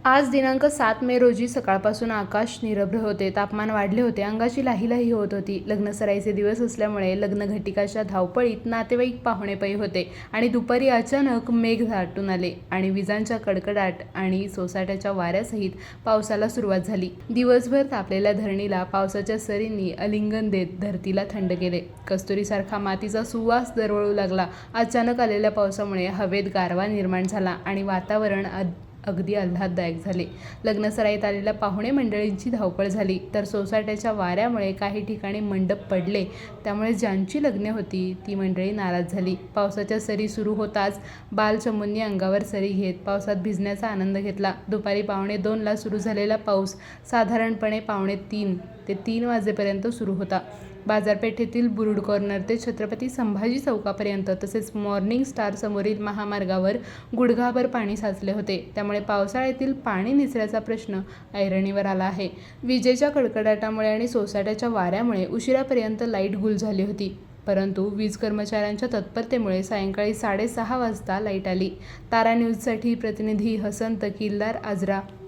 आज दिनांक 7 मे रोजी सकाळपासून आकाश निरभ्र होते. तापमान वाढले होते. अंगाची लाहीलाही होत होती. लग्नसराईचे दिवस असल्यामुळे लग्नघटिकाच्या धावपळीत नातेवाईक पाहुणेपै होते आणि दुपारी अचानक मेघ दाटून आले आणि विजांच्या कडकडाट आणि सोसाट्याच्या वाऱ्यासहित पावसाला सुरुवात झाली. दिवसभर तापलेल्या धरणीला पावसाच्या सरींनी आलिंगन देत धरतीला थंड केले. कस्तुरीसारखा मातीचा सुवास दरवळू लागला. अचानक आलेल्या पावसामुळे हवेत गारवा निर्माण झाला आणि वातावरण अगदी आल्हाददायक झाले. लग्नसराईत आलेल्या पाहुणे मंडळींची धावपळ झाली, तर सोसाट्याच्या वाऱ्यामुळे काही ठिकाणी मंडप पडले. त्यामुळे ज्यांची लग्ने होती ती मंडळी नाराज झाली. पावसाच्या सरी सुरू होताच बालचमूंनी अंगावर सरी घेत पावसात भिजण्याचा आनंद घेतला. दुपारी 2:45ला सुरू झालेला पाऊस साधारणपणे 2:45 ते 3 वाजेपर्यंत सुरू होता. बाजारपेठेतील बुरुड कॉर्नर ते छत्रपती संभाजी चौकापर्यंत तसेच मॉर्निंग स्टार समोरील महामार्गावर गुडघाभर पाणी साचले होते. त्यामुळे पावसाळ्यातील पाणी निचऱ्याचा प्रश्न ऐरणीवर आला आहे. विजेच्या कडकडाटामुळे आणि सोसाट्याच्या वाऱ्यामुळे उशिरापर्यंत लाईट गुल झाली होती. परंतु वीज कर्मचाऱ्यांच्या तत्परतेमुळे सायंकाळी 6:30 वाजता लाईट आली. तारा न्यूजसाठी प्रतिनिधी हसन तकीलदार, आजरा.